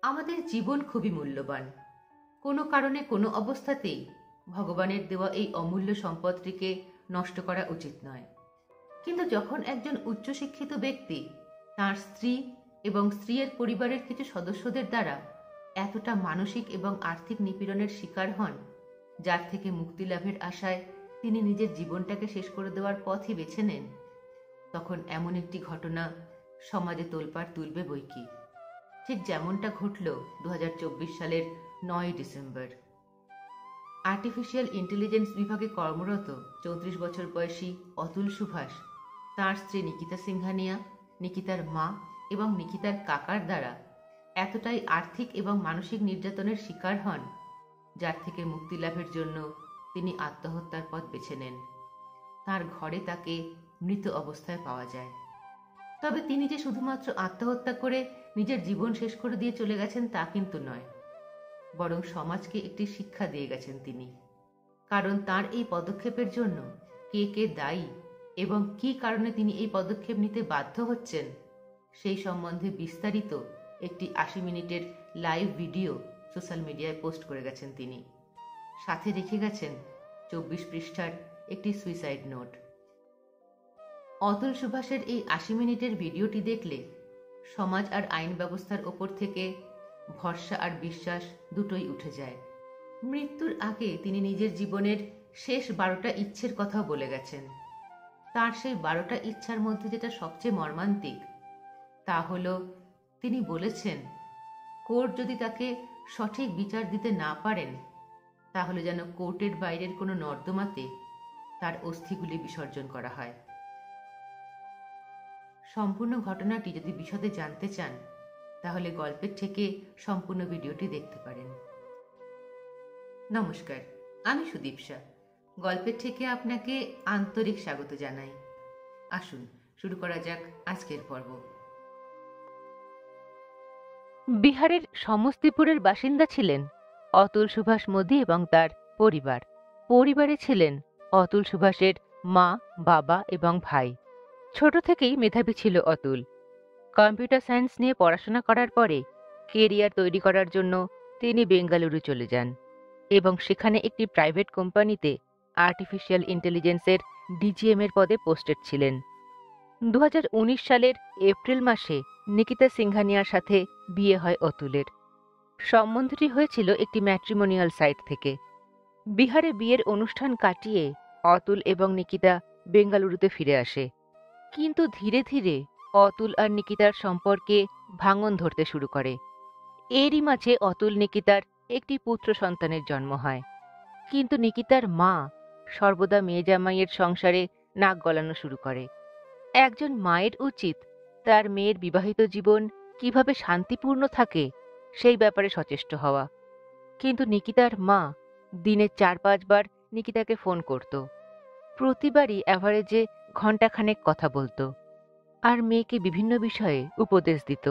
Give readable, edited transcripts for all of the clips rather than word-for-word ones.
আমাদের জীবন খুবই মূল্যবান। কোনো কারণে কোনো অবস্থাতেই ভগবানের দেওয়া এই অমূল্য সম্পদটিকে নষ্ট করা উচিত নয়। কিন্তু যখন একজন উচ্চশিক্ষিত ব্যক্তি তার স্ত্রী এবং স্ত্রীর পরিবারের কিছু সদস্যদের দ্বারা এতটা মানসিক এবং আর্থিক নিপীড়নের শিকার হন, যার থেকে মুক্তি লাভের আশায় তিনি নিজের জীবনটাকে শেষ করে দেওয়ার পথই বেছে নেন, তখন এমন একটি ঘটনা সমাজে তোলপাড় তুলবে বৈকি। ঠিক যেমনটা ঘটল 2024 সালের 9 ডিসেম্বর। আর্টিফিশিয়াল ইন্টেলিজেন্স বিভাগে কর্মরত 34 বছর বয়সী অতুল সুভাষ তাঁর স্ত্রী নিকিতা সিংহানিয়া, নিকিতার মা এবং নিকিতার কাকার দ্বারা এতটাই আর্থিক এবং মানসিক নির্যাতনের শিকার হন, যার থেকে মুক্তি লাভের জন্য তিনি আত্মহত্যার পথ বেছে নেন। তার ঘরে তাকে মৃত অবস্থায় পাওয়া যায়। তবে তিনি যে শুধুমাত্র আত্মহত্যা করে নিজের জীবন শেষ করে দিয়ে চলে গেছেন তা কিন্তু নয়, বরং সমাজকে একটি শিক্ষা দিয়ে গেছেন তিনি। কারণ তার এই পদক্ষেপের জন্য কে কে দায়ী এবং কী কারণে তিনি এই পদক্ষেপ নিতে বাধ্য হচ্ছেন, সেই সম্বন্ধে বিস্তারিত একটি 80 মিনিটের লাইভ ভিডিও সোশ্যাল মিডিয়ায় পোস্ট করে গেছেন তিনি। সাথে রেখে গেছেন 24 পৃষ্ঠার একটি সুইসাইড নোট। অতুল সুভাষের এই 80 মিনিটের ভিডিওটি দেখলে সমাজ আর আইন ব্যবস্থার ওপর থেকে ভরসা আর বিশ্বাস দুটোই উঠে যায়। মৃত্যুর আগে তিনি নিজের জীবনের শেষ 12টা ইচ্ছের কথাও বলে গেছেন। তার সেই 12টা ইচ্ছার মধ্যে যেটা সবচেয়ে মর্মান্তিক তা হলো, তিনি বলেছেন কোর্ট যদি তাকে সঠিক বিচার দিতে না পারেন, তাহলে যেন কোর্টের বাইরের কোনো নর্দমাতে তার অস্থিগুলি বিসর্জন করা হয়। সম্পূর্ণ ঘটনাটি যদি বিশদে জানতে চান, তাহলে গল্পের থেকে সম্পূর্ণ ভিডিওটি দেখতে পারেন। নমস্কার, আমি সুদীপসা। গল্পের থেকে আপনাকে আন্তরিক স্বাগত জানাই। আসুন শুরু করা যাক আজকের পর্ব। বিহারের সমস্তিপুরের বাসিন্দা ছিলেন অতুল সুভাষ মোদি এবং তার পরিবার। পরিবারে ছিলেন অতুল সুভাষের মা, বাবা এবং ভাই। ছোট থেকেই মেধাবী ছিল অতুল। কম্পিউটার সায়েন্স নিয়ে পড়াশোনা করার পরে কেরিয়ার তৈরি করার জন্য তিনি বেঙ্গালুরু চলে যান এবং সেখানে একটি প্রাইভেট কোম্পানিতে আর্টিফিশিয়াল ইন্টেলিজেন্সের ডিজিএম এর পদে পোস্টেড ছিলেন। 2019 সালের এপ্রিল মাসে নিকিতা সিংহানিয়ার সাথে বিয়ে হয় অতুলের। সম্বন্ধটি হয়েছিল একটি ম্যাট্রিমোনিয়াল সাইট থেকে। বিহারে বিয়ের অনুষ্ঠান কাটিয়ে অতুল এবং নিকিতা বেঙ্গালুরুতে ফিরে আসে। কিন্তু ধীরে ধীরে অতুল আর নিকিতার সম্পর্কে ভাঙন ধরতে শুরু করে। এরই মাঝে অতুল নিকিতার একটি পুত্র সন্তানের জন্ম হয়। কিন্তু নিকিতার মা সর্বদা মেয়ে জামাইয়ের সংসারে নাক গলানো শুরু করে। একজন মায়ের উচিত তার মেয়ের বিবাহিত জীবন কিভাবে শান্তিপূর্ণ থাকে সেই ব্যাপারে সচেষ্ট হওয়া। কিন্তু নিকিতার মা দিনে 4-5 বার নিকিতাকে ফোন করত। প্রতিবারই অ্যাভারেজে ঘণ্টাখানেক কথা বলতো আর মেয়েকে বিভিন্ন বিষয়ে উপদেশ দিত।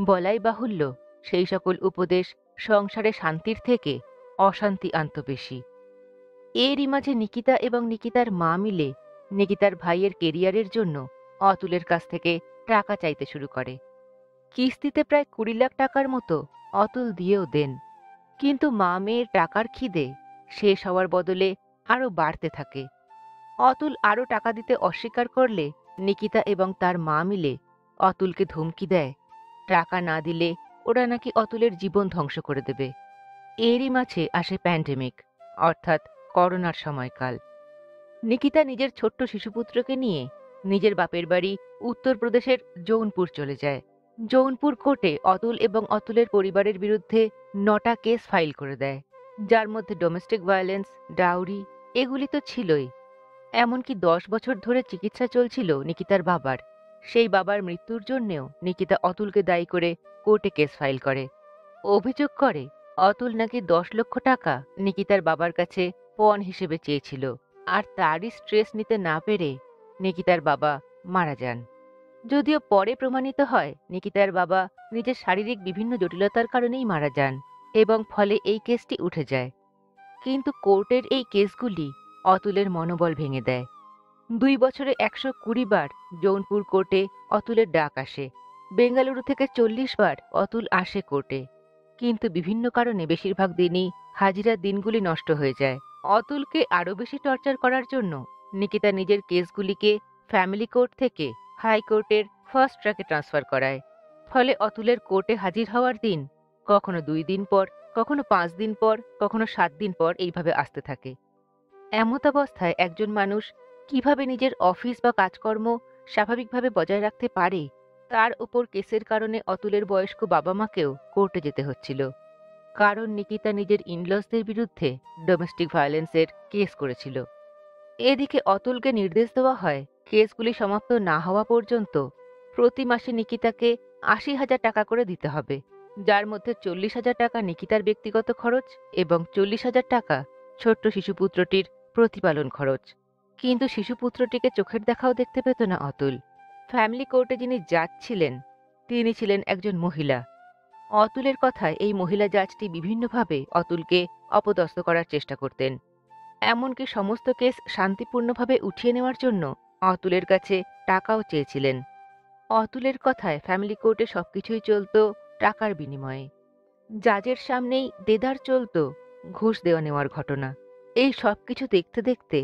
বলাই বাহুল্য, সেই সকল উপদেশ সংসারে শান্তির থেকে অশান্তি আনত বেশি। এরই মাঝে নিকিতা এবং নিকিতার মা মিলে নিকিতার ভাইয়ের কেরিয়ারের জন্য অতুলের কাছ থেকে টাকা চাইতে শুরু করে। কিস্তিতে প্রায় 20 লাখ টাকার মতো অতুল দিয়েও দেন। কিন্তু মা মেয়ের টাকার খিদে শেষ হওয়ার বদলে আরও বাড়তে থাকে। অতুল আরও টাকা দিতে অস্বীকার করলে নিকিতা এবং তার মা মিলে অতুলকে ধমকি দেয়, টাকা না দিলে ওরা নাকি অতুলের জীবন ধ্বংস করে দেবে। এরই মাঝে আসে প্যান্ডেমিক, অর্থাৎ করোনার সময়কাল। নিকিতা নিজের ছোট্ট শিশুপুত্রকে নিয়ে নিজের বাপের বাড়ি উত্তরপ্রদেশের জৌনপুর চলে যায়। জৌনপুর কোর্টে অতুল এবং অতুলের পরিবারের বিরুদ্ধে 9টা কেস ফাইল করে দেয়, যার মধ্যে ডোমেস্টিক ভায়োলেন্স, ডাউরি এগুলি তো ছিলই। এমনকি 10 বছর ধরে চিকিৎসা চলছিল নিকিতার বাবার। সেই বাবার মৃত্যুর জন্যেও নিকিতা অতুলকে দায়ী করে কোর্টে কেস ফাইল করে। অভিযোগ করে অতুল নাকি 10 লক্ষ টাকা নিকিতার বাবার কাছে পণ হিসেবে চেয়েছিল, আর তারই স্ট্রেস নিতে না পেরে নিকিতার বাবা মারা যান। যদিও পরে প্রমাণিত হয় নিকিতার বাবা নিজের শারীরিক বিভিন্ন জটিলতার কারণেই মারা যান এবং ফলে এই কেসটি উঠে যায়। কিন্তু কোর্টের এই কেসগুলি অতুলের মনোবল ভেঙে দেয়। 2 বছরে 120 বার জৌনপুর কোর্টে অতুলের ডাক আসে। বেঙ্গালুরু থেকে 40 বার অতুল আসে কোর্টে, কিন্তু বিভিন্ন কারণে বেশিরভাগ দিনই হাজিরার দিনগুলি নষ্ট হয়ে যায়। অতুলকে আরও বেশি টর্চার করার জন্য নিকিতা নিজের কেসগুলিকে ফ্যামিলি কোর্ট থেকে হাইকোর্টের ফার্স্ট ট্র্যাকে ট্রান্সফার করায়। ফলে অতুলের কোর্টে হাজির হওয়ার দিন কখনো 2 দিন পর, কখনো 5 দিন পর, কখনো 7 দিন পর এইভাবে আসতে থাকে। এমতাবস্থায় একজন মানুষ কিভাবে নিজের অফিস বা কাজকর্ম স্বাভাবিকভাবে বজায় রাখতে পারে, তার উপর কেসের কারণে অতুলের বয়স্ক বাবা মাকেও কোর্টে যেতে হচ্ছিল। কারণ নিকিতা নিজের ইনলসদের বিরুদ্ধে ডোমেস্টিক ভায়োলেন্সের কেস করেছিল। এদিকে অতুলকে নির্দেশ দেওয়া হয় কেসগুলি সমাপ্ত না হওয়া পর্যন্ত প্রতি মাসে নিকিতাকে 80,000 টাকা করে দিতে হবে, যার মধ্যে 40,000 টাকা নিকিতার ব্যক্তিগত খরচ এবং 40,000 টাকা ছোট্ট শিশুপুত্রটির প্রতিপালন খরচ। কিন্তু শিশুপুত্রটিকে চোখের দেখাও দেখতে পেত না অতুল। ফ্যামিলি কোর্টে যিনি জাজ ছিলেন তিনি ছিলেন একজন মহিলা। অতুলের কথায় এই মহিলা জাজটি বিভিন্নভাবে অতুলকে অপদস্থ করার চেষ্টা করতেন। এমনকি সমস্ত কেস শান্তিপূর্ণভাবে উঠিয়ে নেওয়ার জন্য অতুলের কাছে টাকাও চেয়েছিলেন। অতুলের কথায় ফ্যামিলি কোর্টে সবকিছুই চলত টাকার বিনিময়ে। জাজের সামনেই দেদার চলত ঘুষ দেওয়া নেওয়ার ঘটনা। এই সবকিছু দেখতে দেখতে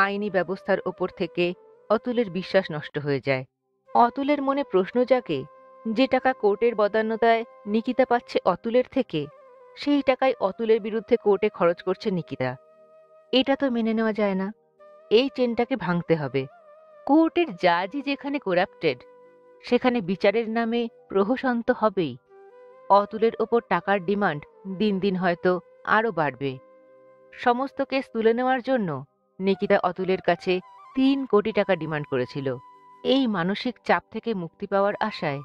আইনি ব্যবস্থার ওপর থেকে অতুলের বিশ্বাস নষ্ট হয়ে যায়। অতুলের মনে প্রশ্ন জাগে, যে টাকা কোর্টের বদান্যতায় নিকিতা পাচ্ছে অতুলের থেকে, সেই টাকায় অতুলের বিরুদ্ধে কোর্টে খরচ করছে নিকিতা। এটা তো মেনে নেওয়া যায় না। এই চেনটাকে ভাঙতে হবে। কোর্টের জাজই যেখানে করাপ্টেড, সেখানে বিচারের নামে প্রহসন তো হবেই। অতুলের ওপর টাকার ডিমান্ড দিন দিন হয়তো আরও বাড়বে। সমস্ত কেস তুলে নেওয়ার জন্য নিকিতা অতুলের কাছে 3 কোটি টাকা ডিমান্ড করেছিল। এই মানসিক চাপ থেকে মুক্তি পাওয়ার আশায়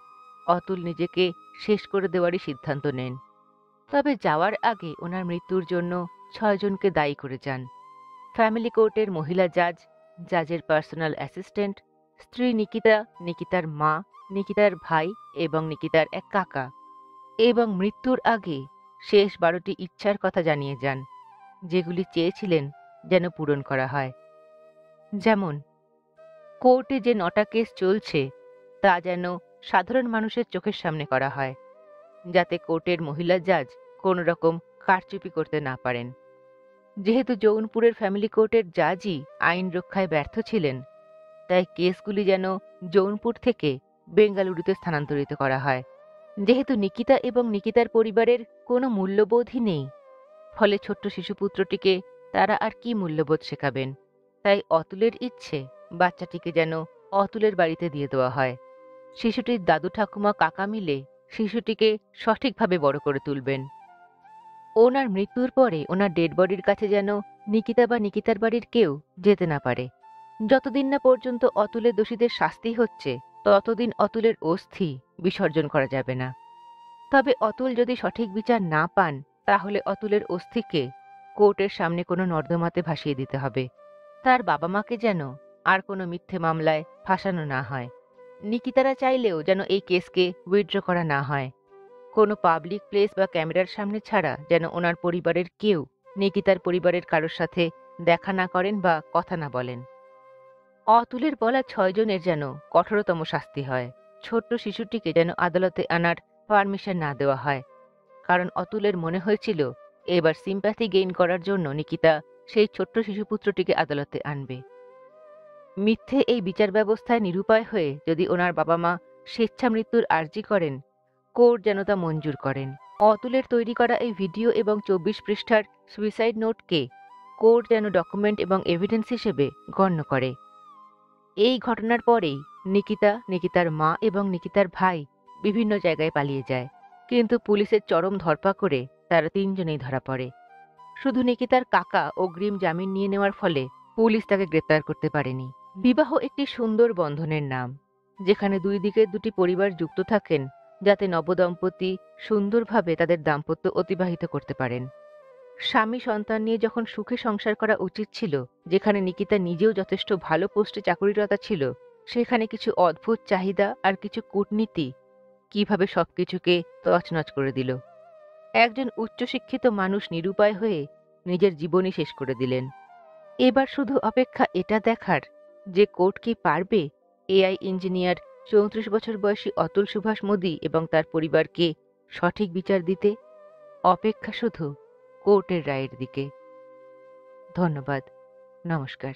অতুল নিজেকে শেষ করে দেওয়ারই সিদ্ধান্ত নেন। তবে যাওয়ার আগে ওনার মৃত্যুর জন্য 6 জনকে দায়ী করে যান। ফ্যামিলি কোর্টের মহিলা জাজ, জাজের পার্সোনাল অ্যাসিস্ট্যান্ট, স্ত্রী নিকিতা, নিকিতার মা, নিকিতার ভাই এবং নিকিতার এক কাকা, এবং মৃত্যুর আগে শেষ 12টি ইচ্ছার কথা জানিয়ে যান, যেগুলি চেয়েছিলেন যেন পূরণ করা হয়। যেমন, কোর্টে যে 9টা কেস চলছে তা যেন সাধারণ মানুষের চোখের সামনে করা হয়, যাতে কোর্টের মহিলা জাজ কোনো রকম কারচুপি করতে না পারেন। যেহেতু জৌনপুরের ফ্যামিলি কোর্টের জাজই আইন রক্ষায় ব্যর্থ ছিলেন, তাই কেসগুলি যেন জৌনপুর থেকে বেঙ্গালুরুতে স্থানান্তরিত করা হয়। যেহেতু নিকিতা এবং নিকিতার পরিবারের কোনো মূল্যবোধই নেই, ফলে ছোট্ট শিশুপুত্রটিকে তারা আর কি মূল্যবোধ শেখাবেন। তাই অতুলের ইচ্ছে বাচ্চাটিকে যেন অতুলের বাড়িতে দিয়ে দেওয়া হয়। শিশুটির দাদু ঠাকুমা কাকা মিলে শিশুটিকে সঠিকভাবে বড় করে তুলবেন। ওনার মৃত্যুর পরে ওনার ডেড বডির কাছে যেন নিকিতা বা নিকিতার বাড়ির কেউ যেতে না পারে। যতদিন না পর্যন্ত অতুলের দোষীদের শাস্তি হচ্ছে, ততদিন অতুলের অস্থি বিসর্জন করা যাবে না। তবে অতুল যদি সঠিক বিচার না পান, তাহলে অতুলের অস্থিকে কোর্টের সামনে কোনো নর্দমাতে ভাসিয়ে দিতে হবে। তার বাবা মাকে যেন আর কোনো মিথ্যে মামলায় ফাঁসানো না হয়। নিকিতারা চাইলেও যেন এই কেসকে উইথড্র করা না হয়। কোনো পাবলিক প্লেস বা ক্যামেরার সামনে ছাড়া যেন ওনার পরিবারের কেউ নিকিতার পরিবারের কারোর সাথে দেখা না করেন বা কথা না বলেন। অতুলের বলা 6 জনের যেন কঠোরতম শাস্তি হয়। ছোট্ট শিশুটিকে যেন আদালতে আনার পারমিশন না দেওয়া হয়, কারণ অতুলের মনে হয়েছিল এবার সিম্প্যাথি গেইন করার জন্য নিকিতা সেই ছোট্ট শিশুপুত্রটিকে আদালতে আনবে। মিথ্যে এই বিচার ব্যবস্থায় নিরুপায় হয়ে যদি ওনার বাবা মা স্বেচ্ছা মৃত্যুর আর্জি করেন, কোর্ট যেন তা মঞ্জুর করেন। অতুলের তৈরি করা এই ভিডিও এবং 24 পৃষ্ঠার সুইসাইড নোটকে কোর্ট যেন ডকুমেন্ট এবং এভিডেন্স হিসেবে গণ্য করে। এই ঘটনার পরেই নিকিতা, নিকিতার মা এবং নিকিতার ভাই বিভিন্ন জায়গায় পালিয়ে যায়, কিন্তু পুলিশের চরম ধরপাকড়ে তারা 3 জনেই ধরা পড়ে। শুধু নিকিতার কাকা অগ্রিম জামিন নিয়ে নেওয়ার ফলে পুলিশ তাকে গ্রেপ্তার করতে পারেনি। বিবাহ একটি সুন্দর বন্ধনের নাম, যেখানে 2 দিকের 2টি পরিবার যুক্ত থাকেন, যাতে নবদম্পতি সুন্দরভাবে তাদের দাম্পত্য অতিবাহিত করতে পারেন। স্বামী সন্তান নিয়ে যখন সুখে সংসার করা উচিত ছিল, যেখানে নিকিতা নিজেও যথেষ্ট ভালো পোস্টে চাকুরিরতা ছিল, সেখানে কিছু অদ্ভুত চাহিদা আর কিছু কূটনীতি কিভাবে সবকিছুকে তছনছ করে দিল। একজন উচ্চশিক্ষিত মানুষ নিরুপায় হয়ে নিজের জীবনই শেষ করে দিলেন। এবার শুধু অপেক্ষা এটা দেখার যে কোর্ট কি পারবে এআই ইঞ্জিনিয়ার 34 বছর বয়সী অতুল সুভাষ মোদী এবং তার পরিবারকে সঠিক বিচার দিতে? অপেক্ষা শুধু কোর্টের রায়ের দিকে। ধন্যবাদ। নমস্কার।